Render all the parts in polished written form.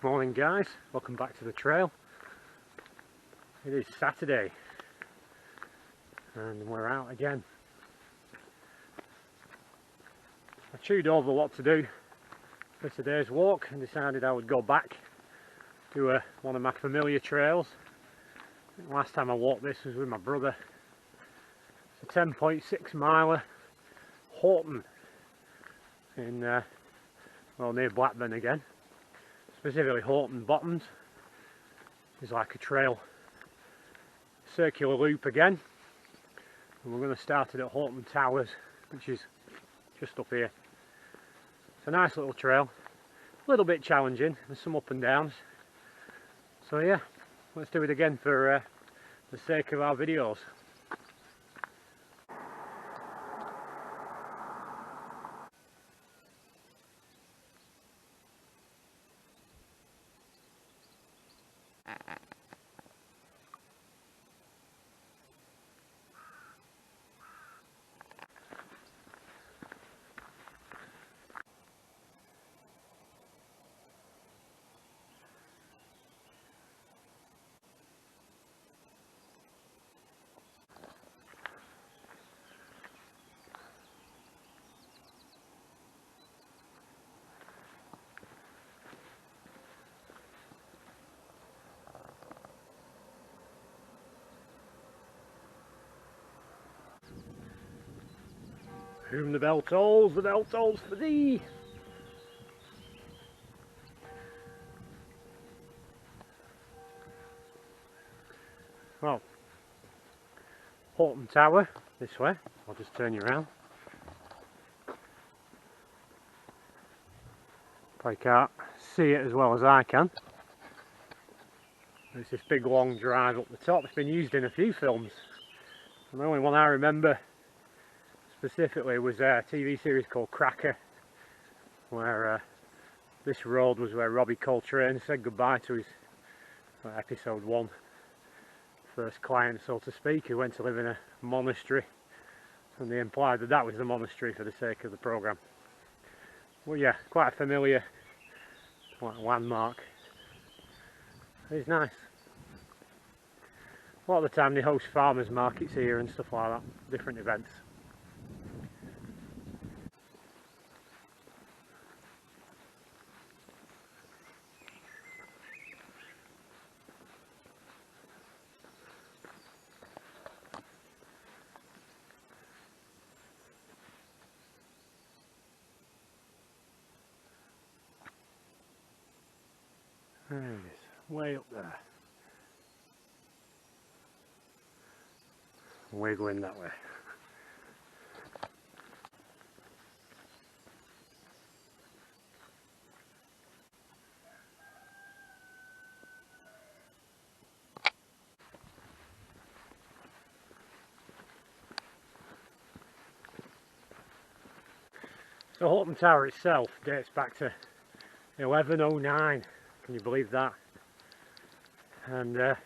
Morning guys, welcome back to the trail. It is Saturday and we're out again. I chewed over what to do for today's walk and decided I would go back to one of my familiar trails. Last time I walked this was with my brother. It's a 10.6 miler, Hoghton in near Blackburn again. Specifically Hoghton Bottoms is like a trail circular loop again, and we're going to start it at Hoghton Towers, which is just up here. It's a nice little trail, a little bit challenging, there's some up and downs, so yeah, let's do it again for the sake of our videos. Whom the bell tolls for thee. Well, Hoghton Tower, this way. I'll just turn you around. Probably can't see it as well as I can. There's this big long drive up the top. It's been used in a few films. And the only one I remember specifically was a TV series called Cracker, where this road was where Robbie Coltrane said goodbye to his episode 1 first client, so to speak, who went to live in a monastery, and they implied that that was the monastery for the sake of the programme. Well, yeah, quite a familiar landmark. It's nice. A lot of the time they host farmers markets here and stuff like that, different events. There it is, way up there. Wiggling that way. So Hoghton Tower itself dates back to 1109. Can you believe that? And it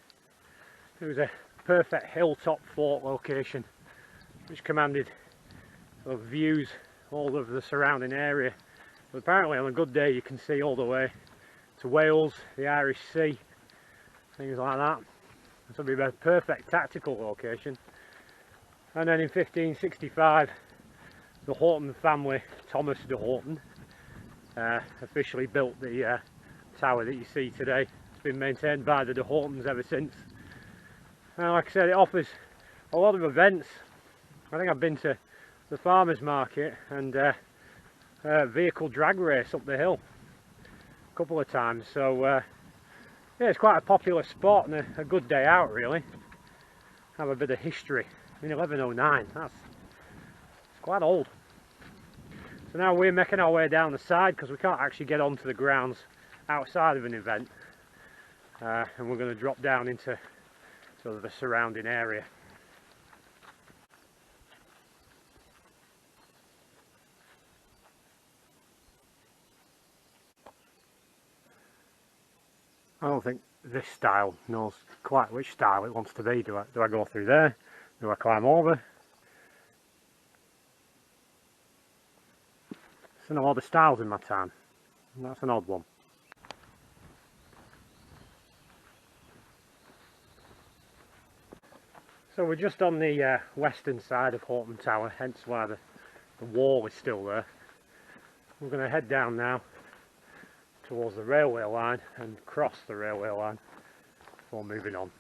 was a perfect hilltop fort location which commanded sort of views all of the surrounding area. But apparently on a good day you can see all the way to Wales, the Irish Sea, things like that. This would be a perfect tactical location. And then in 1565 the Hoghton family, Thomas de Hoghton, officially built the tower that you see today. It's been maintained by the de Hoghtons ever since. And like I said, it offers a lot of events. I think I've been to the farmers market and vehicle drag race up the hill a couple of times, so yeah, it's quite a popular spot and a good day out really. Have a bit of history. In 1109, it's quite old. So now we're making our way down the side because we can't actually get onto the grounds outside of an event, and we're going to drop down into sort of the surrounding area. I don't think this style knows quite which style it wants to be. Do I go through there? Do I climb over? I've seen a lot of styles in my time, and that's an odd one. So we're just on the western side of Hoghton Tower, hence why the wall is still there. We're going to head down now towards the railway line and cross the railway line before moving on.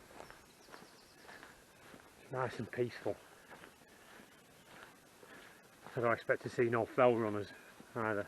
It's nice and peaceful. I don't expect to see no fell runners either.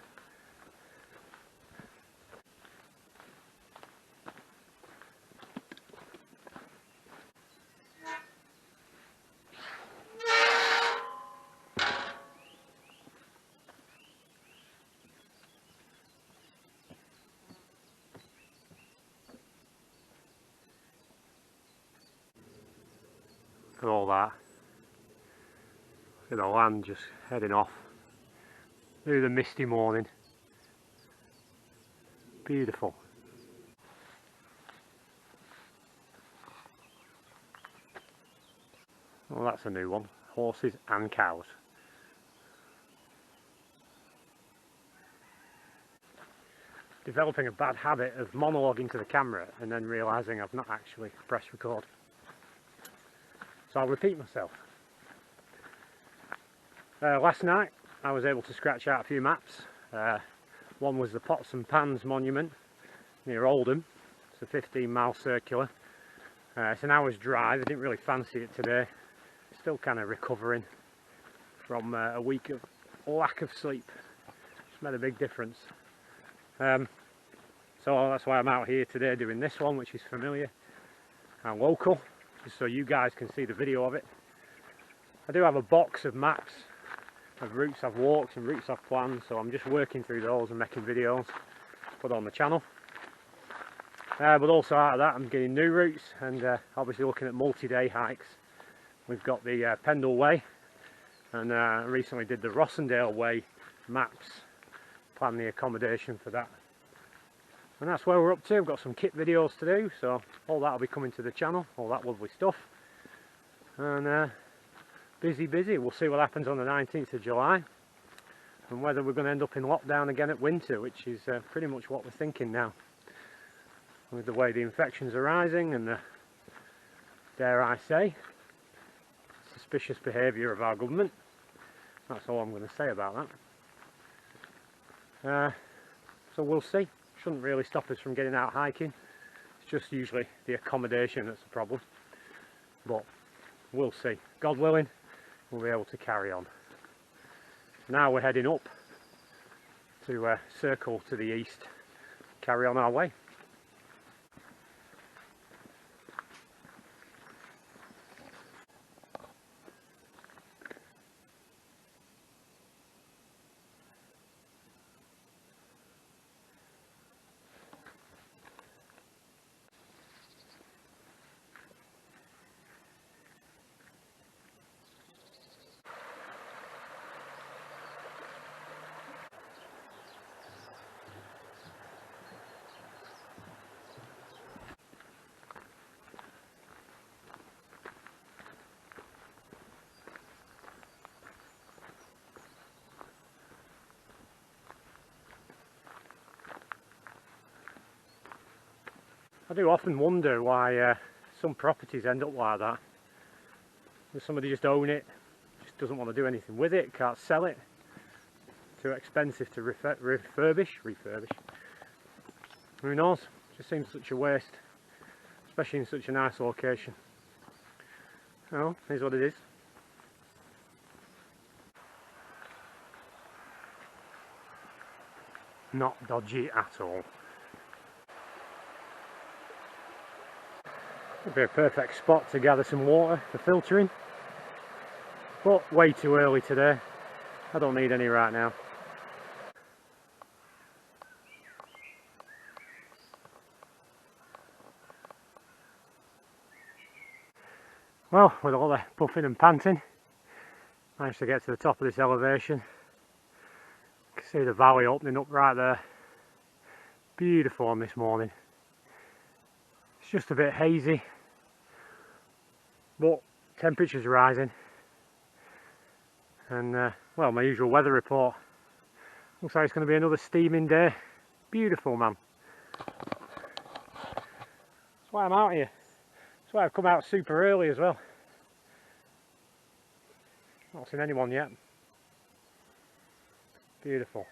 Look at all that. Look at the land just heading off through the misty morning. Beautiful. Well, that's a new one. Horses and cows. Developing a bad habit of monologuing to the camera and then realising I've not actually pressed record. So I'll repeat myself. Last night I was able to scratch out a few maps. One was the Pots and Pans Monument near Oldham. It's a 15-mile circular. It's an hour's drive. I didn't really fancy it today. Still kind of recovering from a week of lack of sleep. It's made a big difference. So that's why I'm out here today doing this one, which is familiar and local, just so you guys can see the video of it. I do have a box of maps of routes I've walked and routes I've planned, so I'm just working through those and making videos to put on the channel. But also out of that I'm getting new routes and obviously looking at multi-day hikes. We've got the Pendle Way, and recently did the Rossendale Way maps, planned the accommodation for that. And that's where we're up to. I've got some kit videos to do, so all that will be coming to the channel, all that lovely stuff. And busy. We'll see what happens on the 19th of July and whether we're going to end up in lockdown again at winter, which is pretty much what we're thinking now. With the way the infections are rising and the, dare I say, suspicious behaviour of our government. That's all I'm going to say about that. So we'll see. Shouldn't really stop us from getting out hiking. It's just usually the accommodation that's the problem. But we'll see. God willing, we'll be able to carry on. Now we're heading up to Circle to the east. Carry on our way. I do often wonder why some properties end up like that. Does somebody just own it, just doesn't want to do anything with it, can't sell it, too expensive to refurbish. Who knows? It just seems such a waste, especially in such a nice location. Oh, here's what it is. Not dodgy at all. Would be a perfect spot to gather some water for filtering, but way too early today. I don't need any right now. Well, with all the puffing and panting, managed to get to the top of this elevation. You can see the valley opening up right there. Beautiful on this morning. It's just a bit hazy, but temperature's rising, and well, my usual weather report looks like it's going to be another steaming day. Beautiful, man. That's why I'm out here. That's why I've come out super early as well. Not seen anyone yet. Beautiful.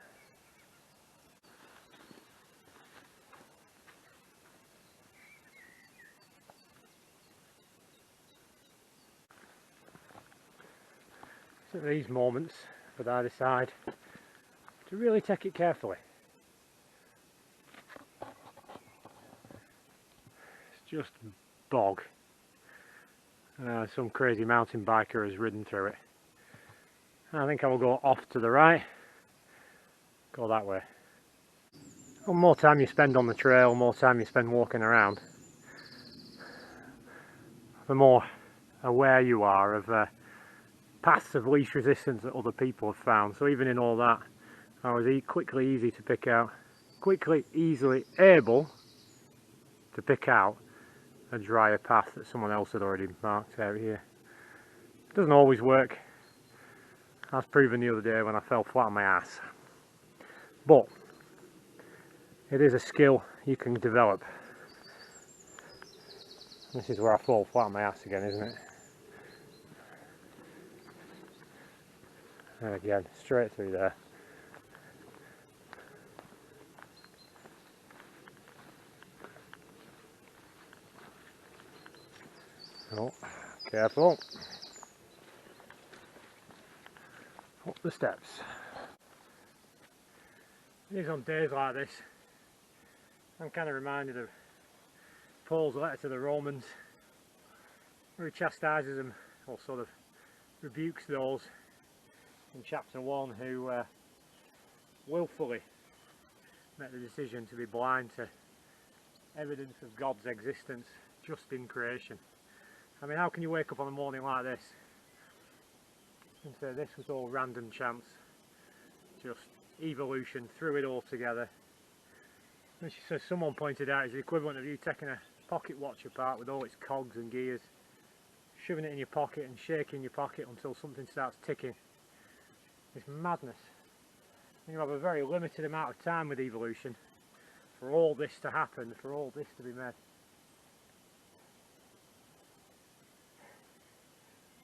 It's at these moments that I decide to really take it carefully. It's just bog. Some crazy mountain biker has ridden through it. I think I will go off to the right, go that way. The more time you spend on the trail, more time you spend walking around, the more aware you are of paths of least resistance that other people have found. So even in all that, I was easily able to pick out a drier path that someone else had already marked out here. It doesn't always work, as proven the other day when I fell flat on my ass. But it is a skill you can develop. This is where I fall flat on my ass again, isn't it? And again, straight through there. Oh, careful. Up the steps. It is on days like this I'm kind of reminded of Paul's letter to the Romans, where he chastises them, or sort of rebukes those in chapter 1 who willfully make the decision to be blind to evidence of God's existence just in creation. I mean, how can you wake up on a morning like this and say this was all random chance, just evolution threw it all together? Which, as someone pointed out, is the equivalent of you taking a pocket watch apart with all its cogs and gears, shoving it in your pocket and shaking your pocket until something starts ticking. It's madness. You have a very limited amount of time with evolution for all this to happen, for all this to be made.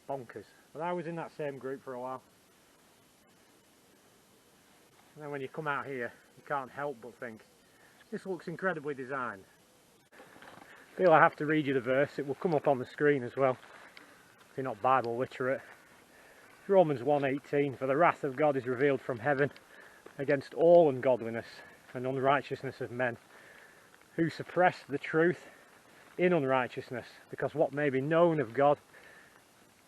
Bonkers. But I was in that same group for a while. And then when you come out here, you can't help but think, this looks incredibly designed. I feel I have to read you the verse. It will come up on the screen as well, if you're not Bible literate. Romans 1:18, for the wrath of God is revealed from heaven against all ungodliness and unrighteousness of men, who suppress the truth in unrighteousness, because what may be known of God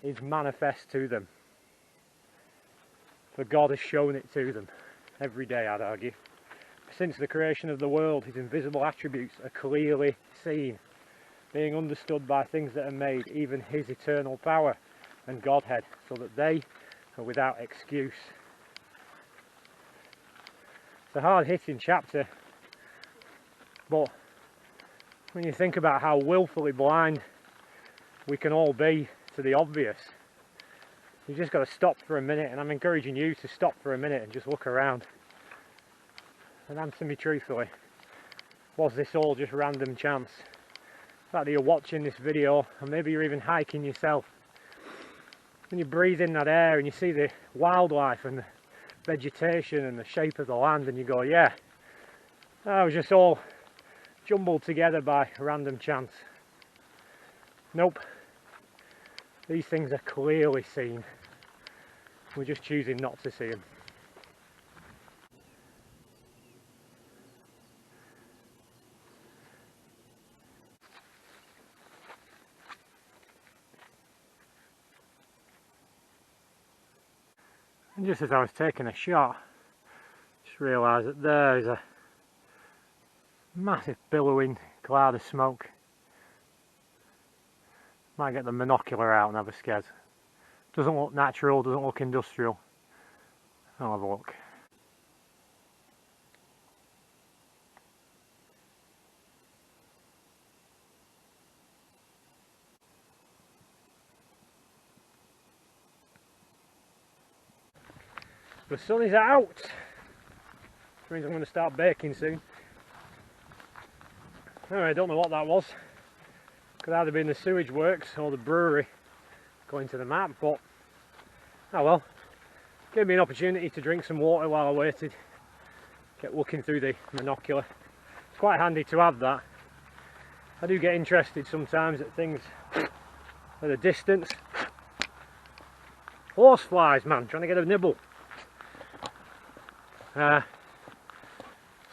is manifest to them. For God has shown it to them every day, I'd argue. Since the creation of the world, his invisible attributes are clearly seen, being understood by things that are made, even his eternal power and Godhead, so that they are without excuse. It's a hard-hitting chapter, but when you think about how willfully blind we can all be to the obvious, you just got to stop for a minute, and I'm encouraging you to stop for a minute and just look around and answer me truthfully. Was this all just random chance? The fact that you're watching this video, and maybe you're even hiking yourself, when you breathe in that air and you see the wildlife and the vegetation and the shape of the land, and you go, yeah, that was just all jumbled together by random chance. Nope. These things are clearly seen. We're just choosing not to see them. And just as I was taking a shot, just realised that there is a massive billowing cloud of smoke. Might get the monocular out and have a skez. Doesn't look natural, doesn't look industrial. I'll have a look. The sun is out, which means I'm going to start baking soon. Anyway, I don't know what that was. Could either be in the sewage works or the brewery going to the map, but Oh well, gave me an opportunity to drink some water while I waited. Kept looking through the monocular. It's quite handy to have that. I do get interested sometimes at things at a distance. Horseflies, man, trying to get a nibble.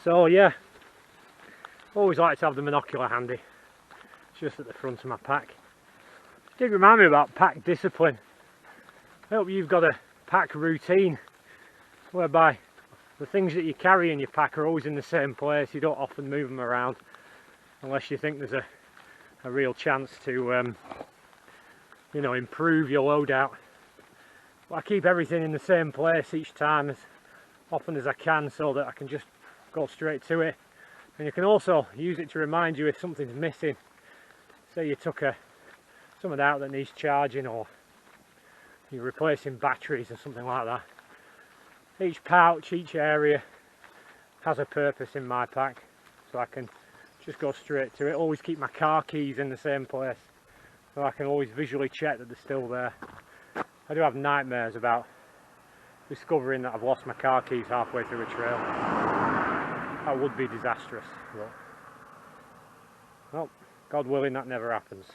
So yeah, always like to have the monocular handy. It's just at the front of my pack. It did remind me about pack discipline. I hope you've got a pack routine whereby the things that you carry in your pack are always in the same place. You don't often move them around unless you think there's a real chance to you know, improve your loadout. But I keep everything in the same place each time as often as I can so that I can just go straight to it. And you can also use it to remind you if something's missing. Say you took something out that needs charging, or you're replacing batteries or something like that. Each pouch, each area has a purpose in my pack, so I can just go straight to it. Always keep my car keys in the same place so I can always visually check that they're still there. I do have nightmares about discovering that I've lost my car keys halfway through a trail. That would be disastrous, but well, God willing, that never happens.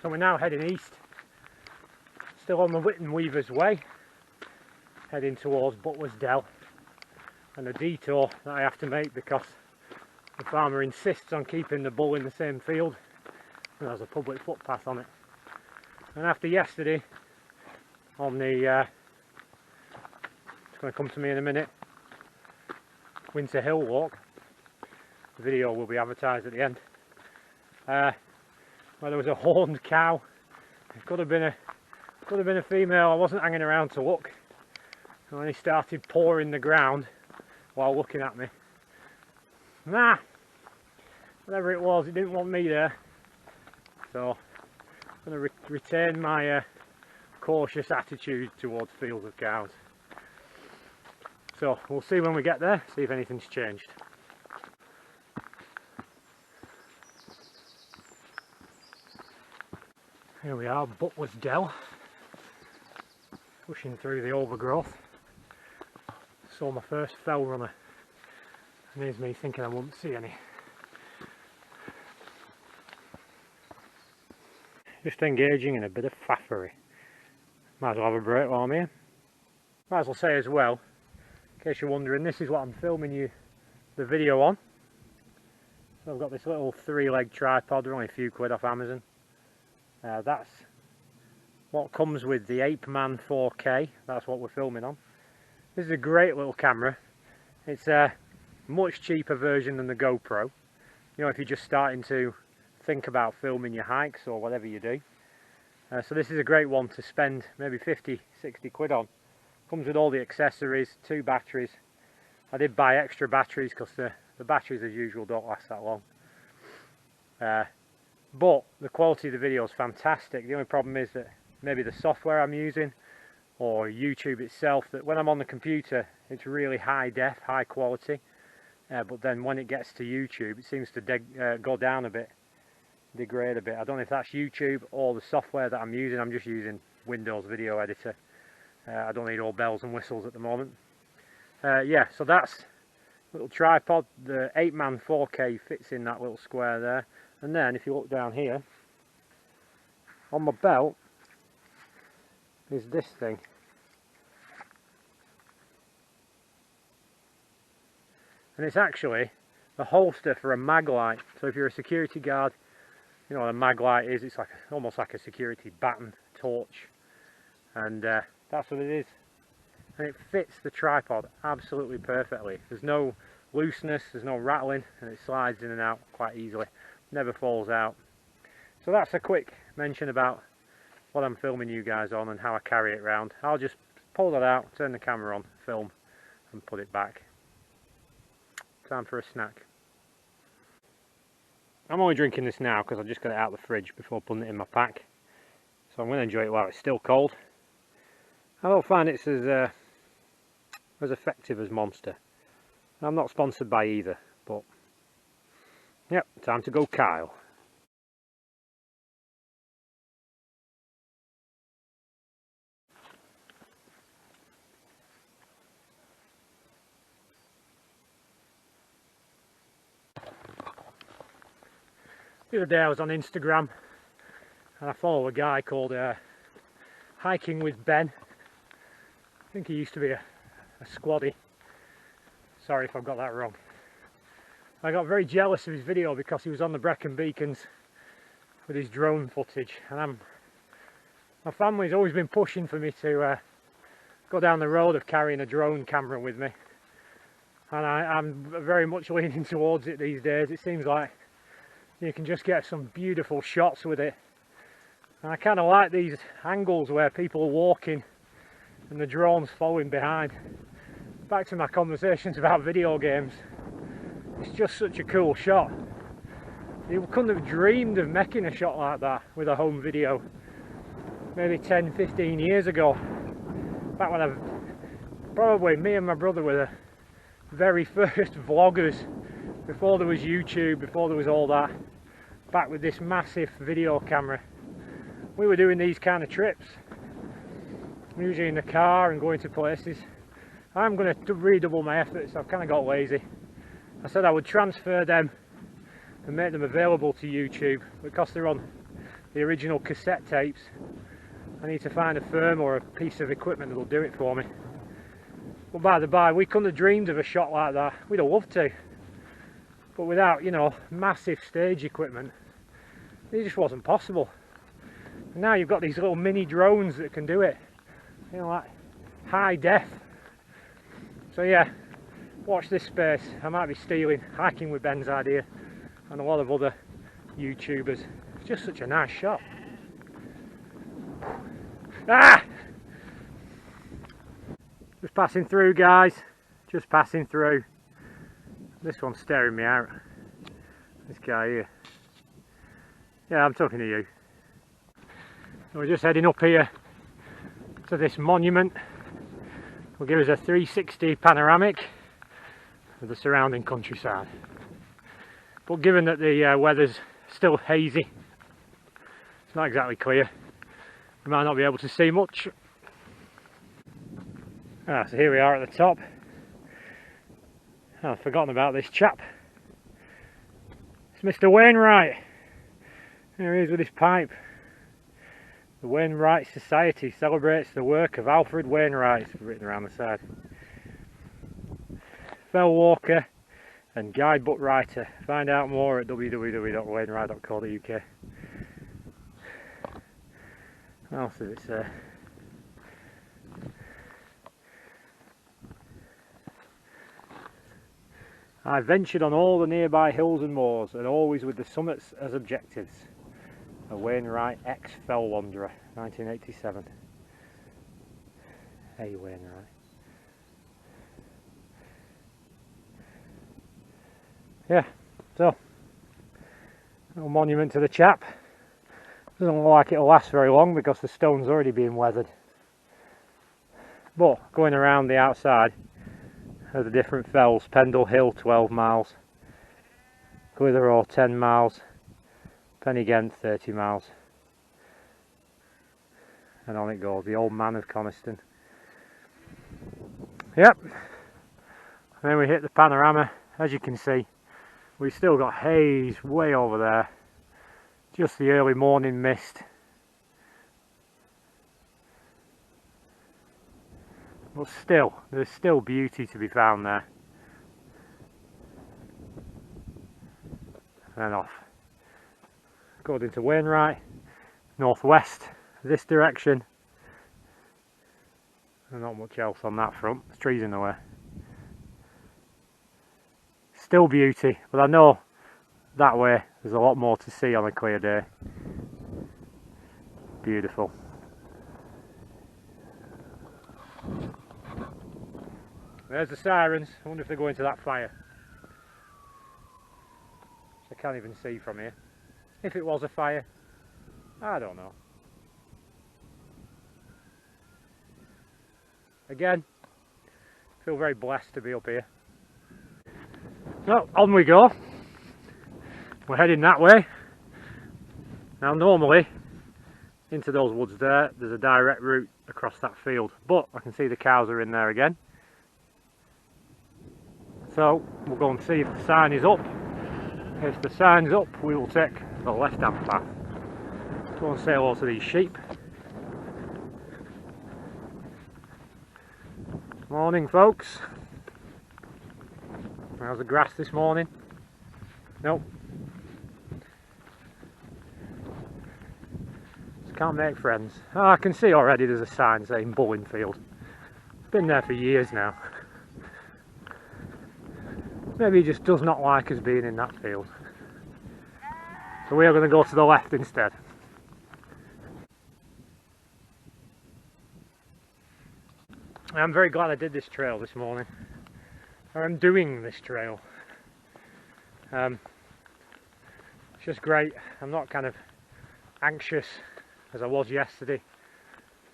So we're now heading east, still on the Whitton Weaver's Way, heading towards Butler's Dell, and a detour that I have to make because the farmer insists on keeping the bull in the same field and there's a public footpath on it. And after yesterday on the it's going to come to me in a minute, Winter Hill walk, the video will be advertised at the end, where there was a horned cow. It could have been a female. I wasn't hanging around to look, and when he started pawing the ground while looking at me, nah, whatever it was, it didn't want me there. So I'm going to retain my cautious attitude towards fields of cows. So we'll see when we get there, see if anything's changed. Here we are, Butler's Dell, pushing through the overgrowth. Saw my first fell runner, and here's me thinking I won't see any. Just engaging in a bit of faffery. Might as well have a break while I'm here. Might as well say as well, in case you're wondering, this is what I'm filming you the video on. So I've got this little 3-leg tripod, they're only a few quid off Amazon. That's what comes with the Apeman 4K, that's what we're filming on. This is a great little camera. It's a much cheaper version than the GoPro. You know, if you're just starting to think about filming your hikes or whatever you do. So this is a great one to spend maybe 50, 60 quid on. Comes with all the accessories, 2 batteries. I did buy extra batteries because the batteries as usual don't last that long. But the quality of the video is fantastic. The only problem is that maybe the software I'm using or YouTube itself, that when I'm on the computer it's really high def, high quality, but then when it gets to YouTube it seems to go down a bit, degrade a bit. I don't know if that's YouTube or the software that I'm using. I'm just using Windows Video Editor. I don't need all bells and whistles at the moment. Yeah, so that's little tripod. The Apeman 4K fits in that little square there. And then if you look down here, on my belt is this thing. And it's actually the holster for a mag light. So if you're a security guard, you know what a mag light is. It's like almost like a security baton torch. And that's what it is. And it fits the tripod absolutely perfectly. There's no looseness, there's no rattling, and it slides in and out quite easily. Never falls out. So that's a quick mention about what I'm filming you guys on and how I carry it around. I'll just pull that out, turn the camera on, film, and put it back. Time for a snack. I'm only drinking this now because I just got it out of the fridge before putting it in my pack. So I'm going to enjoy it while it's still cold. I don't find it's as effective as Monster. I'm not sponsored by either, but Yep, time to go Kyle. The other day I was on Instagram and I follow a guy called Hiking with Ben. I think he used to be a squaddy. Sorry if I've got that wrong. I got very jealous of his video because he was on the Brecon Beacons with his drone footage, and my family's always been pushing for me to go down the road of carrying a drone camera with me, and I'm very much leaning towards it these days. It seems like you can just get some beautiful shots with it, and I kind of like these angles where people are walking and the drone's following behind. Back to my conversations about video games, it's just such a cool shot. You couldn't have dreamed of making a shot like that with a home video maybe 10-15 years ago, back when probably me and my brother were the very first vloggers, before there was YouTube, before there was all that, back with this massive video camera. We were doing these kind of trips, usually in the car and going to places. I'm going to redouble my efforts. I've kind of got lazy. I said I would transfer them and make them available to YouTube, because they're on the original cassette tapes. I need to find a firm or a piece of equipment that will do it for me. But by the by, we couldn't have dreamed of a shot like that. We'd have loved to, but without, you know, massive stage equipment, it just wasn't possible. And now you've got these little mini drones that can do it, you know, like high def. So yeah, watch this space. I might be stealing Hiking with Ben's idea and a lot of other YouTubers. It's just such a nice shot. Ah! Just passing through, guys. Just passing through. This one's staring me out. This guy here. Yeah, I'm talking to you. So we're just heading up here to this monument. Will give us a 360 panoramic of the surrounding countryside. But given that the weather's still hazy, it's not exactly clear, we might not be able to see much. So here we are at the top. I've forgotten about this chap. It's Mr. Winright. There he is with his pipe. The Winright Society celebrates the work of Alfred Wainwright, written around the side. Fell walker and guidebook writer. Find out more at www.wainwright.co.uk. What else does it say? I ventured on all the nearby hills and moors, and always with the summits as objectives. A Wainwright ex-fell wanderer, 1987. Hey Wainwright. Yeah, so, little monument to the chap. Doesn't look like it'll last very long because the stone's already been weathered. But going around the outside of the different fells, Pendle Hill 12 miles, Clitheroe 10 miles, Pennygent 30 miles, and on it goes, the Old Man of Coniston. Yep, and then we hit the panorama. As you can see, we've still got haze way over there, just the early morning mist. But still, there's still beauty to be found there. And then off. According to Wainwright, northwest, this direction. And not much else on that front, there's trees in the way. Still beauty, but I know that way there's a lot more to see on a clear day. Beautiful. There's the sirens. I wonder if they're going to that fire. I can't even see from here. If it was a fire, I don't know. Again, feel very blessed to be up here. So on we go. we're heading that way. Now normally, into those woods there's a direct route across that field, but I can see the cows are in there again. So we'll go and see if the sign is up. If the sign's up, we will take the left-hand path. Go and say hello to these sheep. Morning, folks. How's the grass this morning? Nope. Just can't make friends. Oh, I can see already there's a sign saying Bowling Field. Been there for years now. Maybe he just does not like us being in that field. So we are going to go to the left instead. I'm very glad I did this trail this morning. I'm doing this trail. It's just great. I'm not kind of anxious as I was yesterday.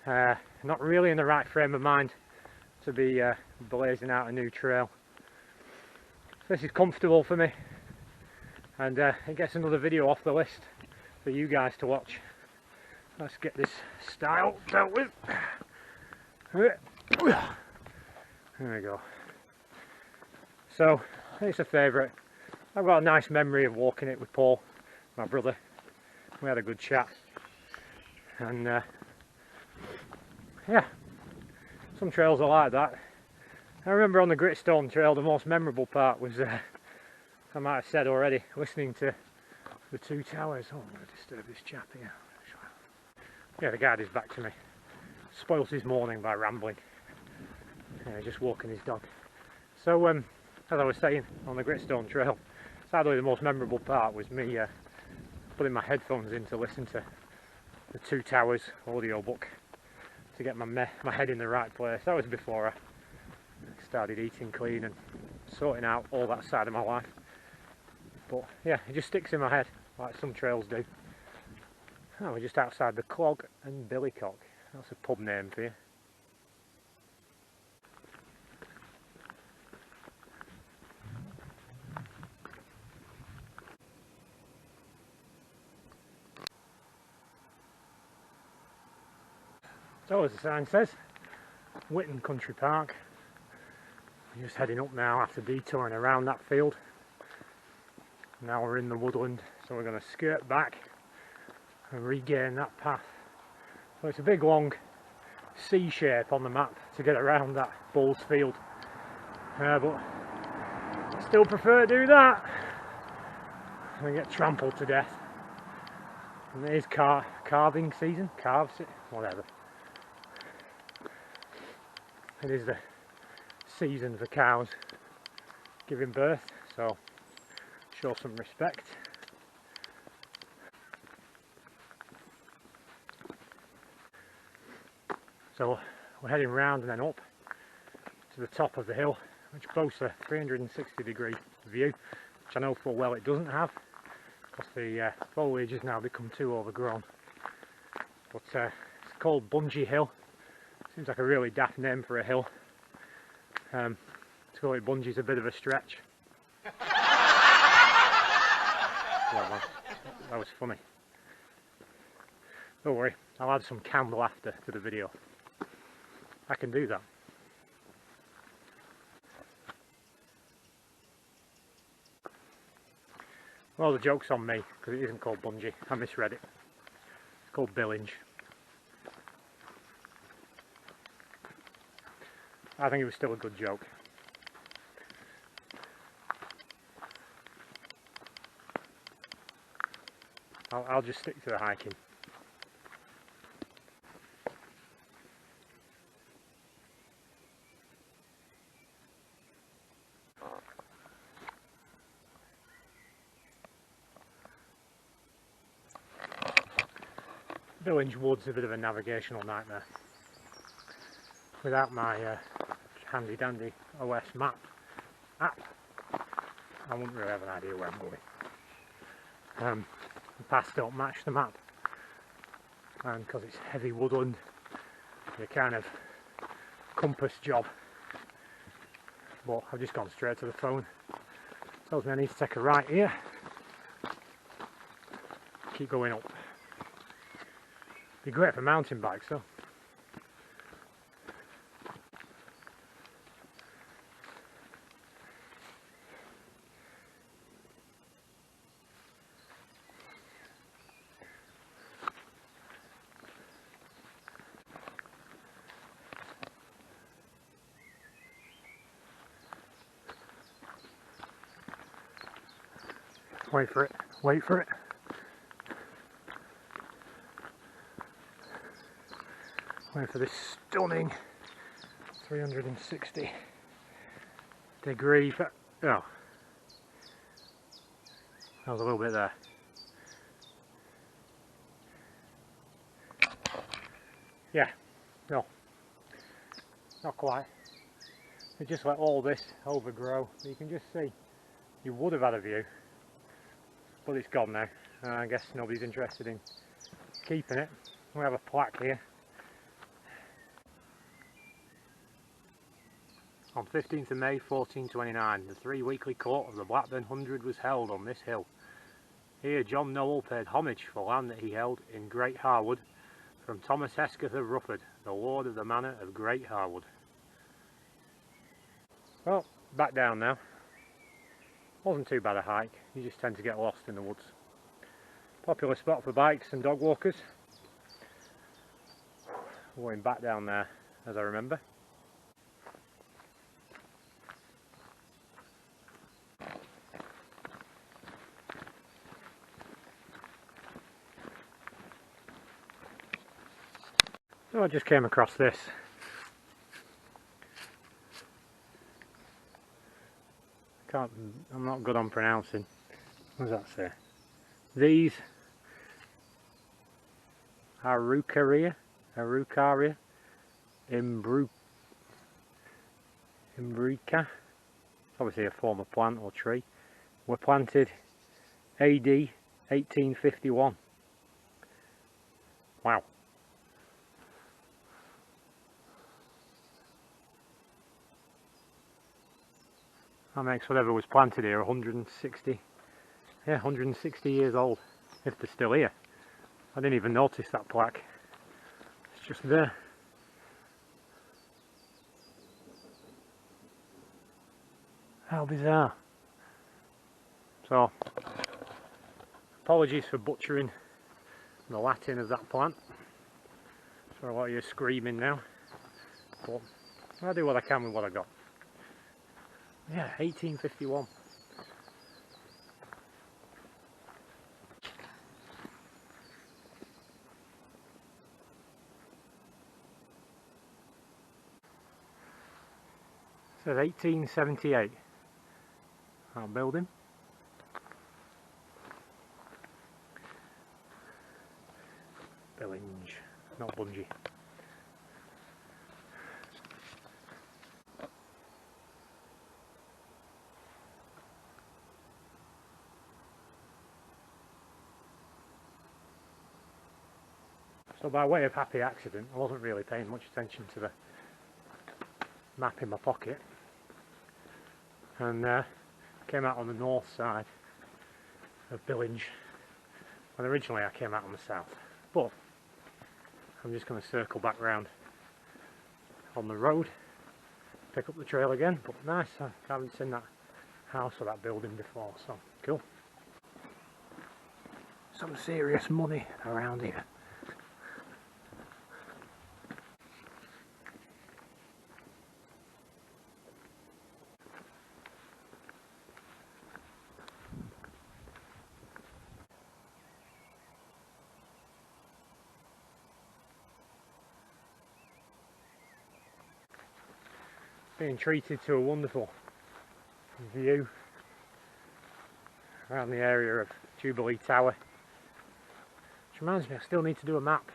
Not really in the right frame of mind to be blazing out a new trail. This is comfortable for me, and it gets another video off the list for you guys to watch. Let's get this style dealt with. There we go. So it's a favourite. I've got a nice memory of walking it with Paul, my brother. We had a good chat, and yeah, some trails are like that. I remember on the Gritstone Trail the most memorable part was, I might have said already, listening to the two towers. Oh, I'm going to disturb this chap here. Yeah, the guide is back to me. Spoils his morning by rambling. Yeah, just walking his dog. So, as I was saying, on the Gritstone Trail, sadly the most memorable part was me putting my headphones in to listen to the Two Towers audiobook to get my head in the right place. That was before I started eating clean and sorting out all that side of my life. But yeah, it just sticks in my head like some trails do. Oh, we're just outside the Clog and Billycock. That's a pub name for you. So as the sign says, Whitton Country Park. We're just heading up now after detouring around that field. Now we're in the woodland, so we're going to skirt back and regain that path. So it's a big long C shape on the map to get around that bull's field, but I still prefer to do that and get trampled to death. And it is calving season, calves it, whatever. It is the season for cows giving birth, so show some respect. So we're heading round and then up to the top of the hill, which boasts a 360-degree view, which I know full well it doesn't have because the foliage has now become too overgrown. But it's called Bungee Hill. Seems like a really daft name for a hill. To call it Bungee's a bit of a stretch. Well, that was funny. Don't worry, I'll add some canned laughter to the video. I can do that. Well, the joke's on me, because it isn't called Bungee. I misread it. It's called Billinge. I think it was still a good joke. I'll just stick to the hiking. Billinge Wood's a bit of a navigational nightmare. Without my handy dandy OS map app, I wouldn't really have an idea where I'm going. The paths don't match the map, and because it's heavy woodland, the kind of compass job. But I've just gone straight to the phone. Tells me I need to take a right here, keep going up. Be great for mountain bikes though. Wait for it, wait for it. Wait for this stunning 360 degree. Oh, that was a little bit there. Yeah, no, not quite. They just let all this overgrow. You can just see you would have had a view, but it's gone now. I guess nobody's interested in keeping it. We have a plaque here. On 15th of May 1429, the 3-weekly court of the Blackburn 100 was held on this hill. Here John Noel paid homage for land that he held in Great Harwood from Thomas Hesketh of Rufford, the lord of the manor of Great Harwood. Well, back down now. Wasn't too bad a hike, you just tend to get lost in the woods. Popular spot for bikes and dog walkers. Going back down there, as I remember. So I just came across this. I'm not good on pronouncing. What does that say? These Araucaria Imbrica. It's obviously a form of plant or tree. Were planted AD 1851. Wow. That makes whatever was planted here 160, yeah, 160 years old, if they're still here. I didn't even notice that plaque. It's just there. How bizarre. So, apologies for butchering the Latin of that plant. So a lot of you are screaming now, but I'll do what I can with what I got. Yeah, 1851. It says 1878. Our building. Billinge, not Bungee. So by way of happy accident, I wasn't really paying much attention to the map in my pocket, and came out on the north side of Billinge, and originally I came out on the south, but I'm just going to circle back round on the road, pick up the trail again. But nice, I haven't seen that house or that building before, so cool. Some serious money around here. Being treated to a wonderful view around the area of Jubilee Tower, which reminds me I still need to do a map.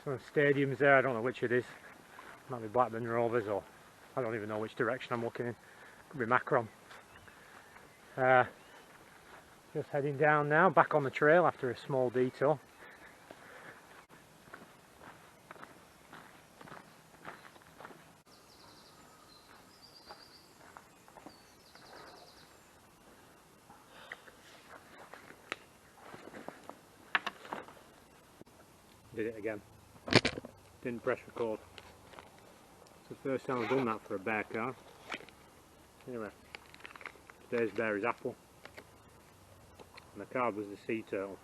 Some stadiums there, I don't know which it is. Might be Blackburn Rovers, or I don't even know which direction I'm looking in. Could be Macron. Just heading down now, back on the trail after a small detour. Did it again. Didn't press record. It's the first time I've done that for a bear card. Anyway, today's bear is Apple, and the card was the sea turtle.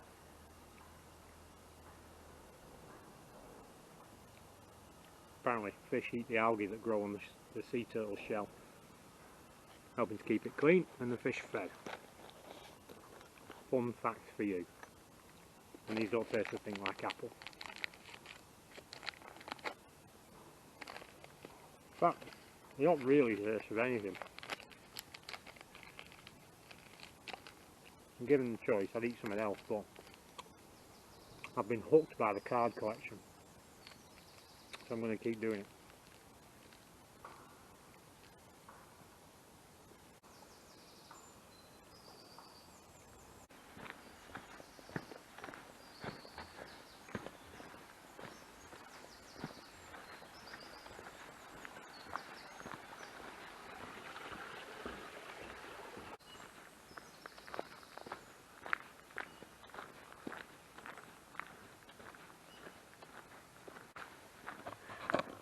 Apparently fish eat the algae that grow on the sea turtle shell, helping to keep it clean and the fish fed. Fun fact for you. And these don't taste a thing like apple. In fact, they don't really taste of anything. And given the choice, I'd eat something else, but I've been hooked by the card collection, so I'm going to keep doing it.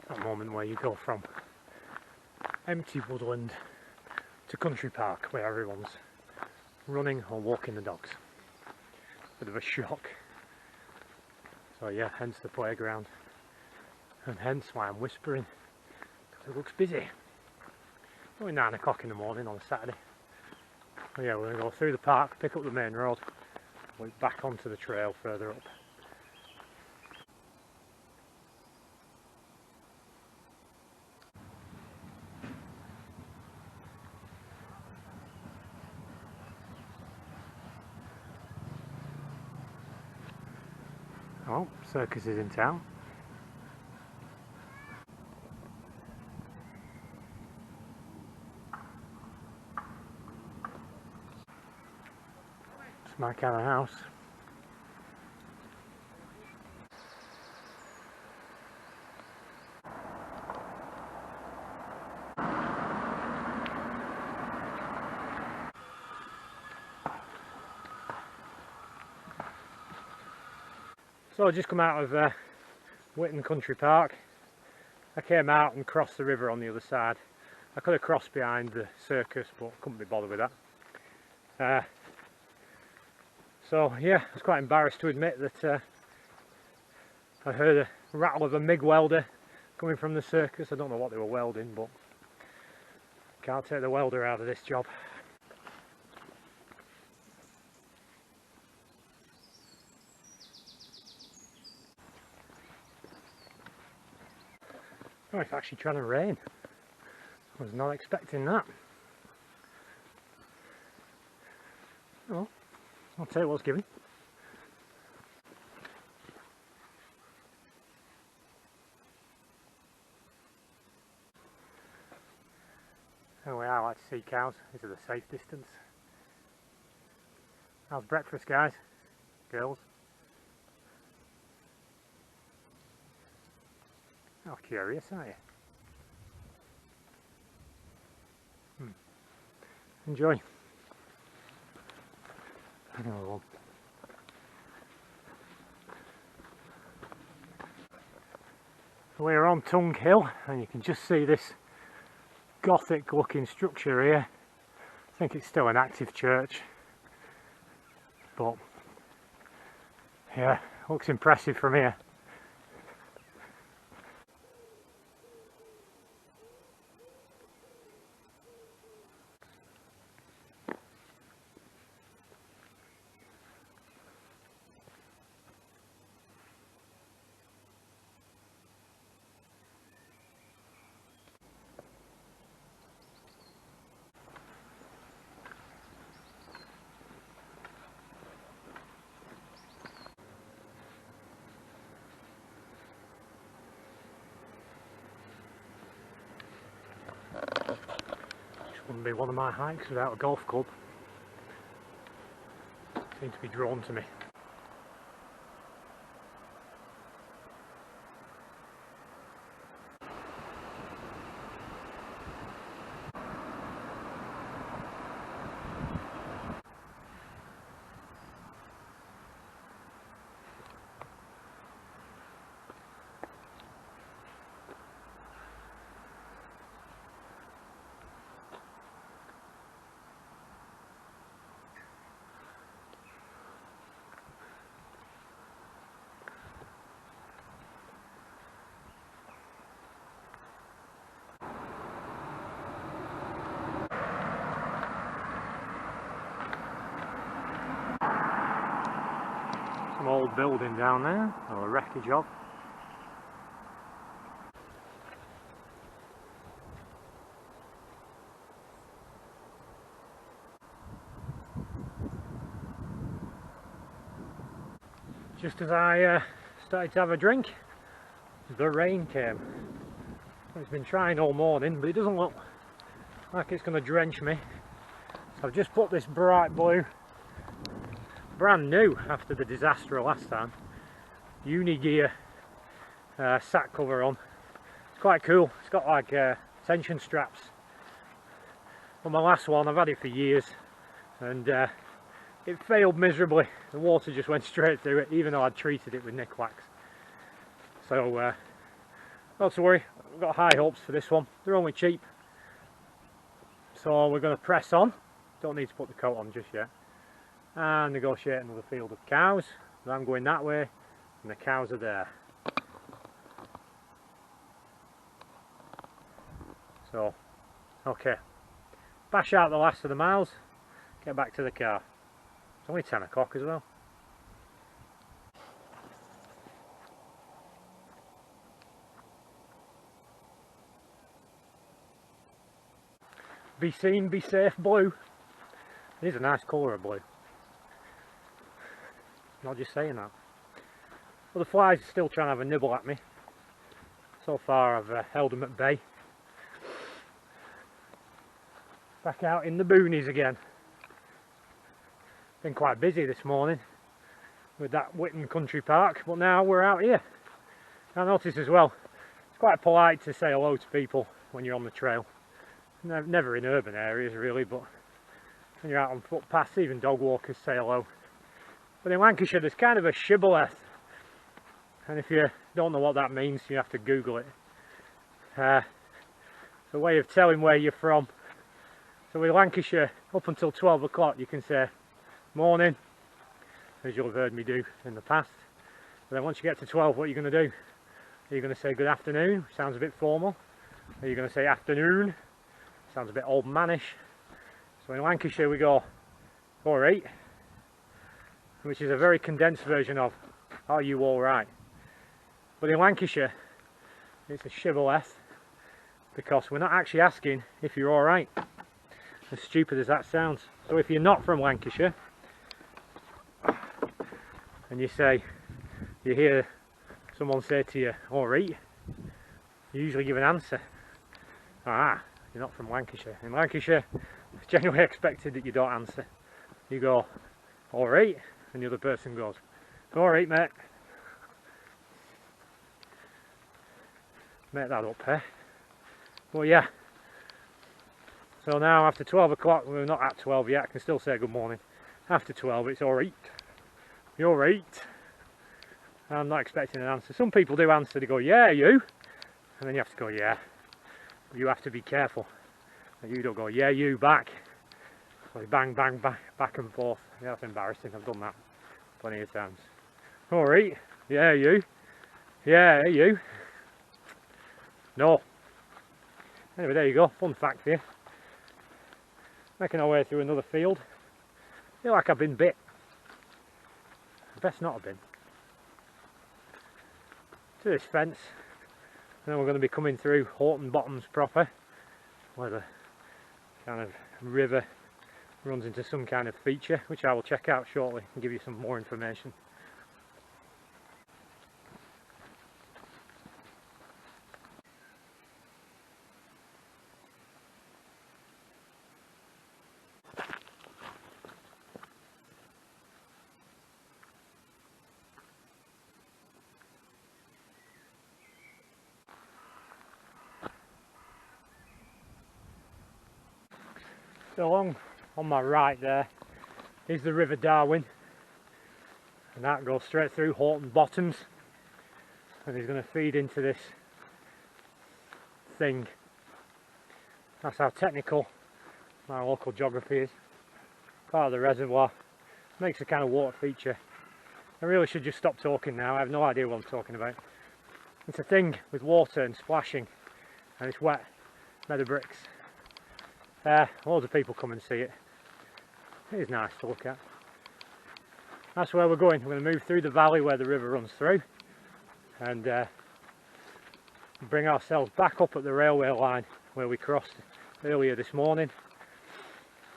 That moment where you go from empty woodland to country park where everyone's running or walking the dogs. Bit of a shock. So yeah, hence the playground, and hence why I'm whispering, because it looks busy. Only 9 o'clock in the morning on a Saturday. So yeah, we're going to go through the park, pick up the main road, loop back onto the trail further up. Oh, Circus is in town. It's my kind of house. So I just come out of Hoghton Country Park. I came out and crossed the river on the other side. I could have crossed behind the Circus, but couldn't be bothered with that. So yeah, I was quite embarrassed to admit that I heard a rattle of a MIG welder coming from the Circus. I don't know what they were welding, but can't take the welder out of this job. Oh, it's actually trying to rain. I was not expecting that. Oh, I'll tell you what's given. Anyway, I like to see cows. These are the safe distance. How's breakfast, guys? Girls? Oh, curious, aren't you? Enjoy. Another one. We're on Tongue Hill, and you can just see this Gothic looking structure here. I think it's still an active church, but yeah, looks impressive from here. Wouldn't be one of my hikes without a golf club. Seems to be drawn to me. old building down there, or a wreckage of. Just as I started to have a drink, the rain came. It's been trying all morning, but it doesn't look like it's going to drench me. So I've just put this bright blue, brand new after the disaster of last time, Unigear sack cover on. It's quite cool. It's got like tension straps. On my last one, I've had it for years, and it failed miserably. The water just went straight through it, even though I'd treated it with Nicklax. So not to worry, I've got high hopes for this one. They're only cheap. So we're going to press on. Don't need to put the coat on just yet. And negotiate another field of cows. So I'm going that way, and the cows are there. So, okay. Bash out the last of the miles, get back to the car. It's only 10 o'clock as well. Be seen, be safe blue. It is a nice colour of blue. Not just saying that. Well, the flies are still trying to have a nibble at me. So far I've held them at bay. Back out in the boonies again. Been quite busy this morning with that Whitton Country Park, but now we're out here. I notice as well, it's quite polite to say hello to people when you're on the trail. Never in urban areas really, but when you're out on footpaths, even dog walkers say hello. But in Lancashire there's kind of a shibboleth, and if you don't know what that means, you have to Google it. It's a way of telling where you're from. So with Lancashire, up until 12 o'clock you can say morning, as you'll have heard me do in the past. But then once you get to 12, what are you going to do? Are you going to say good afternoon? Sounds a bit formal. Are you going to say afternoon? Sounds a bit old mannish. So in Lancashire we go alright, which is a very condensed version of are you alright? But in Lancashire it's a shibboleth, because we're not actually asking if you're alright, as stupid as that sounds. So if you're not from Lancashire and you hear someone say to you alright, you usually give an answer. You're not from Lancashire. In Lancashire it's generally expected that you don't answer. You go alright, and the other person goes alright mate. Make that up, eh? Well, yeah. So now after 12 o'clock, we're not at 12 yet, I can still say good morning. After 12 it's alright. You're right. I'm not expecting an answer. Some people do answer, they go yeah you, and then you have to go yeah. You have to be careful that you don't go yeah you back. So bang bang back and forth. Yeah, that's embarrassing. I've done that plenty of times. Alright, yeah you. Yeah you. No. Anyway, there you go. Fun fact for you. Making our way through another field. I feel like I've been bit. I best not have been. To this fence. And then we're going to be coming through Hoghton Bottoms proper, where the kind of river runs into some kind of feature, which I will check out shortly and give you some more information. So along on my right there is the River Darwen, and that goes straight through Hoghton Bottoms, and is going to feed into this thing. That's how technical my local geography is. Part of the reservoir, makes a kind of water feature. I really should just stop talking now, I have no idea what I'm talking about. It's a thing with water and splashing, and it's wet, meadow bricks. Loads of people come and see it. It is nice to look at. that's where we're going. We're going to move through the valley where the river runs through and bring ourselves back up at the railway line where we crossed earlier this morning,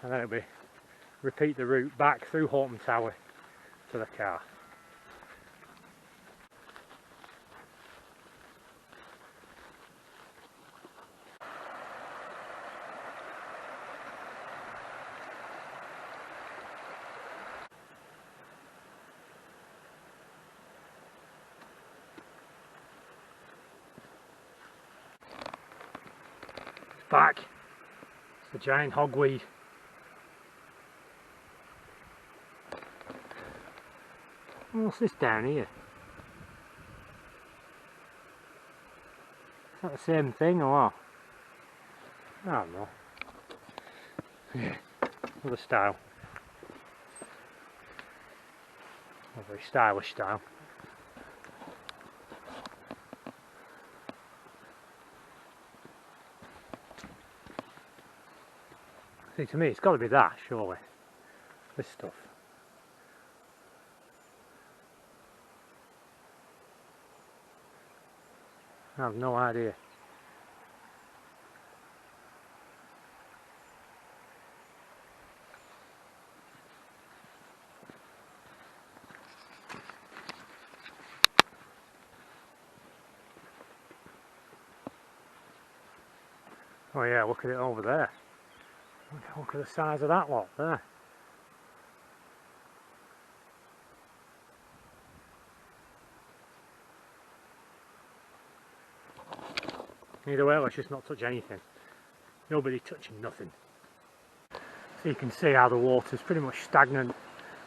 and then it'll be repeat the route back through Hoghton Tower to the car. Back. It's the giant hogweed. What's this down here? Is that the same thing or what? I don't know. Yeah, another style. A very stylish style. See, to me it's got to be that, surely. This stuff. I have no idea. Oh yeah, look at it over there. Look at the size of that lot there. Either way, let's just not touch anything. Nobody touching nothing. So you can see how the water's pretty much stagnant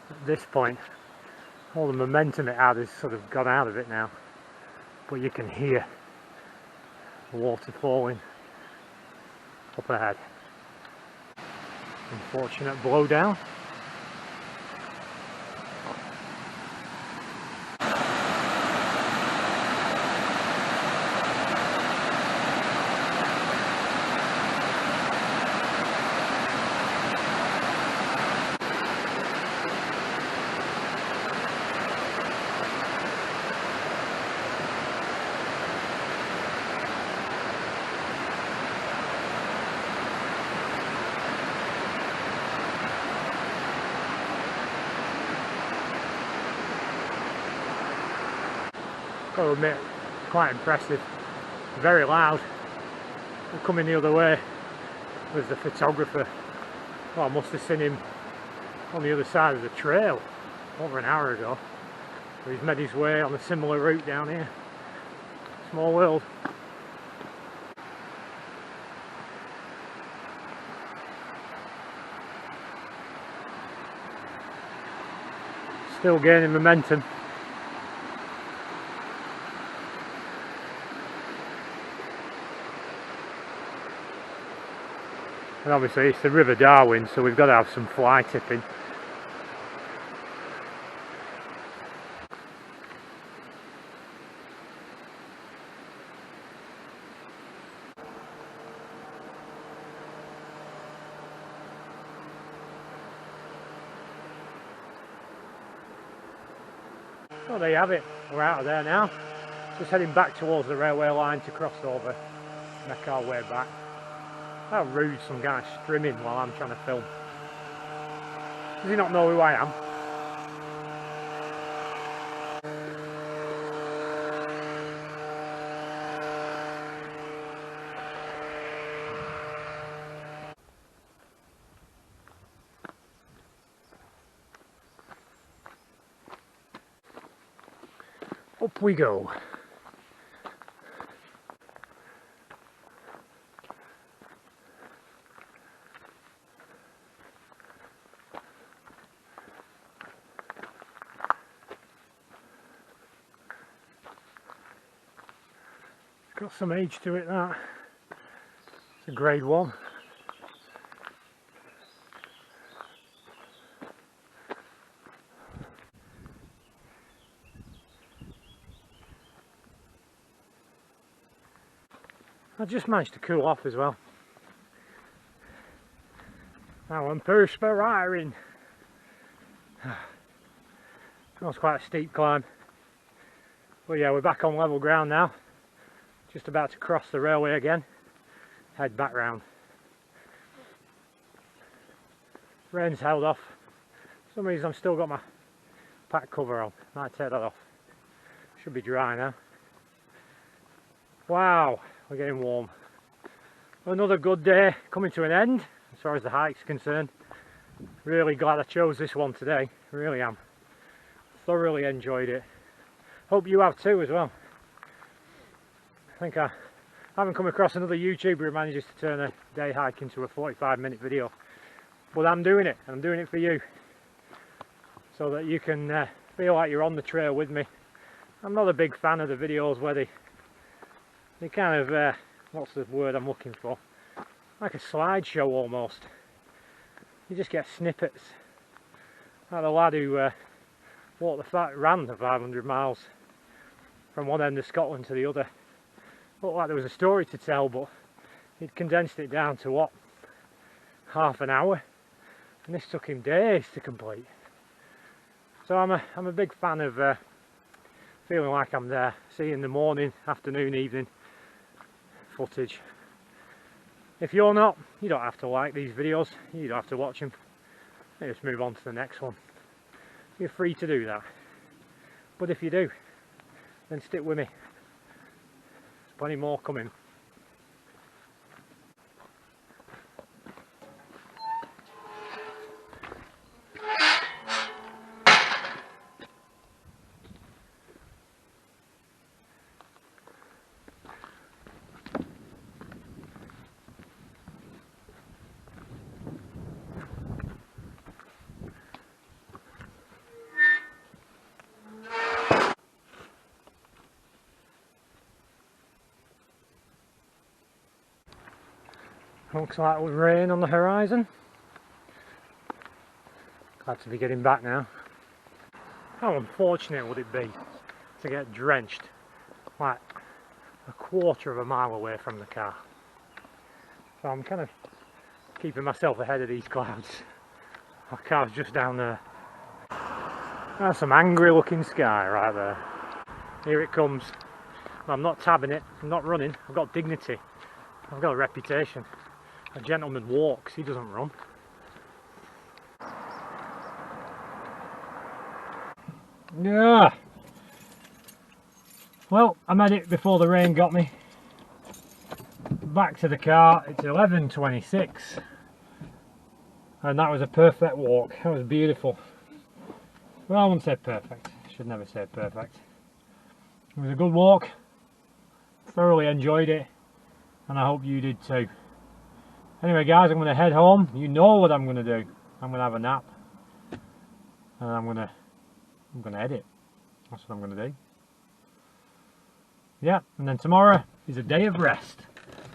at this point. All the momentum it had has sort of gone out of it now. But you can hear the water falling up ahead. Unfortunate blowdown. Got to admit, quite impressive, very loud. Coming the other way was the photographer. Well, I must have seen him on the other side of the trail over an hour ago. But he's made his way on a similar route down here. Small world. Still gaining momentum. And obviously it's the River Darwen, so we've got to have some fly tipping. Well, there you have it. We're out of there now. Just heading back towards the railway line to cross over and make our way back. How rude, some guy strimming while I'm trying to film. Does he not know who I am? Up we go. Got some age to it, that. It's a grade 1. I just managed to cool off as well. Now I'm perspiring. That was quite a steep climb. But yeah, we're back on level ground now. Just about to cross the railway again. Head back round. Rain's held off. For some reason I've still got my pack cover on. Might take that off. Should be dry now. Wow, we're getting warm. Another good day coming to an end as far as the hike's concerned. Really glad I chose this one today. Really am. Thoroughly enjoyed it. Hope you have too as well. I think I haven't come across another YouTuber who manages to turn a day hike into a 45-minute video. But I'm doing it. I'm doing it for you. So that you can feel like you're on the trail with me. I'm not a big fan of the videos where they kind of, what's the word I'm looking for? Like a slideshow almost. You just get snippets. Like the lad who ran the 500 miles from one end of Scotland to the other. Looked like there was a story to tell, but he'd condensed it down to what? Half an hour. And this took him days to complete. So I'm a big fan of feeling like I'm there, seeing the morning, afternoon, evening footage. If you're not, you don't have to like these videos, you don't have to watch them. You just move on to the next one. You're free to do that. But if you do, then stick with me. There's plenty more coming. Looks like with rain on the horizon. Glad to be getting back now. How unfortunate would it be to get drenched like a quarter of a mile away from the car? So I'm kind of keeping myself ahead of these clouds. My car's just down there. That's some angry looking sky right there. Here it comes. I'm not tabbing it, I'm not running, I've got dignity. I've got a reputation. A gentleman walks, he doesn't run. Yeah. Well, I made it before the rain got me. Back to the car, it's 11:26. And that was a perfect walk, that was beautiful. Well, I wouldn't say perfect, I should never say perfect. It was a good walk, thoroughly enjoyed it, and I hope you did too. Anyway guys, I'm going to head home. You know what I'm going to do. I'm going to have a nap. And I'm going to edit. That's what I'm going to do. Yeah, and then tomorrow is a day of rest.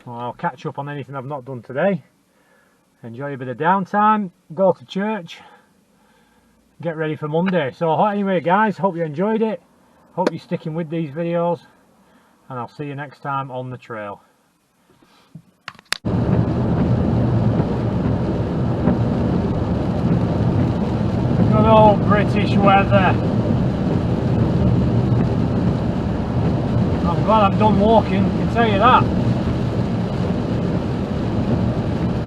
Well, I'll catch up on anything I've not done today. Enjoy a bit of downtime. Go to church. Get ready for Monday. So anyway guys, hope you enjoyed it. Hope you're sticking with these videos. And I'll see you next time on the trail. Good old British weather. I'm glad I'm done walking, I can tell you that.